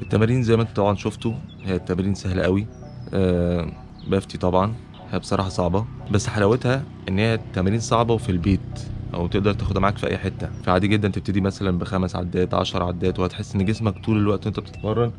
التمارين زي ما انتوا طبعا شفتوا، هي التمارين سهلة قوي. بفتي طبعا هي بصراحة صعبة، بس حلاوتها ان هي تمارين صعبة وفي البيت، او تقدر تاخدها معاك في اي حتة. فعادي جدا تبتدي مثلا ب5 عدات 10 عدات، وهتحس ان جسمك طول الوقت وانت بتتمرن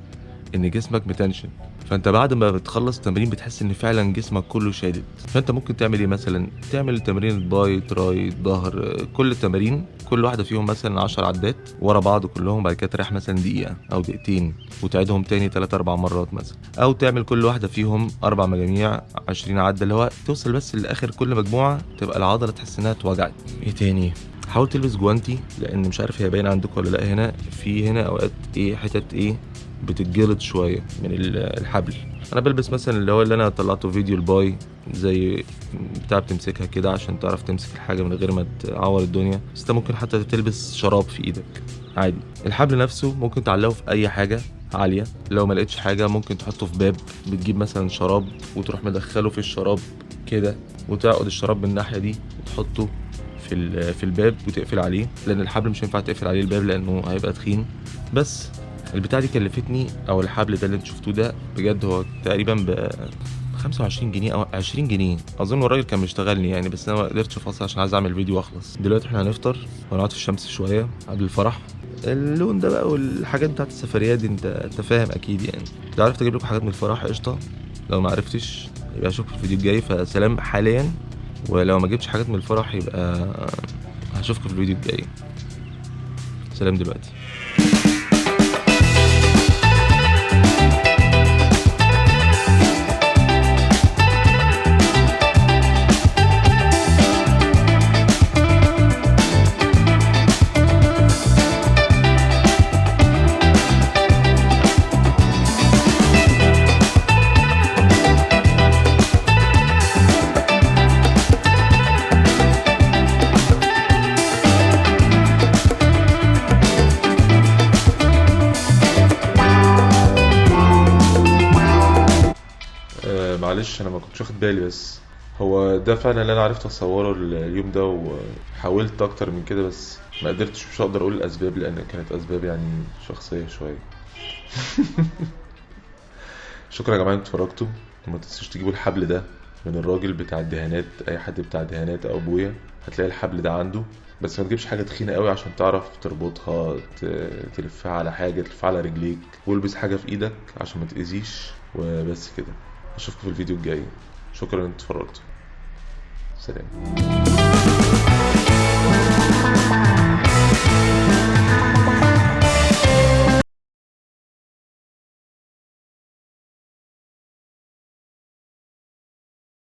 ان جسمك متنشن. فانت بعد ما بتخلص تمرين بتحس ان فعلا جسمك كله شادد. فانت ممكن تعمل ايه؟ مثلا تعمل تمرين باي تراي ظهر، كل التمارين كل واحده فيهم مثلا 10 عدات ورا بعض كلهم، بعد كده تريح مثلا دقيقه او دقيقتين وتعيدهم تاني 3 4 مرات مثلا. او تعمل كل واحده فيهم 4 مجاميع 20 عده، اللي هو توصل بس لاخر كل مجموعه تبقى العضله تحس انها اتوجعت. ايه تاني؟ حاول تلبس جوانتي، لان مش عارف هي باينه عندكم ولا لا. هنا في هنا اوقات ايه حتت ايه بتتجلط شويه من الحبل. انا بلبس مثلا اللي انا طلعته فيديو الباي، زي بتاع بتمسكها كده عشان تعرف تمسك الحاجه من غير ما تعور الدنيا. بس انت ممكن حتى تلبس شراب في ايدك عادي. الحبل نفسه ممكن تعلقه في اي حاجه عاليه. لو ما لقيتش حاجه ممكن تحطه في باب، بتجيب مثلا شراب وتروح مدخله في الشراب كده، وتعقد الشراب من الناحيه دي وتحطه في الباب وتقفل عليه، لان الحبل مش هينفع تقفل عليه الباب لانه هيبقى تخين. بس البتاع دي كلفتني، او الحبل ده اللي انتوا شفتوه ده بجد هو تقريبا ب 25 جنيه او 20 جنيه اظن. الراجل كان مشتغلني يعني، بس انا ما قدرتش افصل عشان عايز اعمل فيديو واخلص. دلوقتي احنا هنفطر ونقعد في الشمس شويه قبل الفرح. اللون ده بقى والحاجات بتاعت السفريات دي انت فاهم اكيد يعني. لو عرفت اجيب لكم حاجات من الفرح قشطه، لو ما عرفتش يبقى اشوفكم في الفيديو الجاي. فسلام حاليا، ولو ما جبتش حاجات من الفرح يبقى هشوفكم في الفيديو الجاي. سلام دلوقتي. معلش انا ما كنتش واخد بالي، بس هو ده فعلا اللي انا عرفت اصوره اليوم ده، وحاولت اكتر من كده بس ما قدرتش. مش هقدر اقول الاسباب لان كانت اسباب يعني شخصيه شويه. شكرا يا جماعه انتوا اتفرجتوا، وما تنسوش تجيبوا الحبل ده من الراجل بتاع الدهانات. اي حد بتاع دهانات او ابويا هتلاقي الحبل ده عنده. بس ما تجيبش حاجه تخينه قوي عشان تعرف تربطها، تلفها على حاجه، تلفها على رجليك، والبس حاجه في ايدك عشان ما تاذيش. وبس كده، اشوفكم في الفيديو الجاي. شكرا ان انتوا اتفرجتوا. سلام.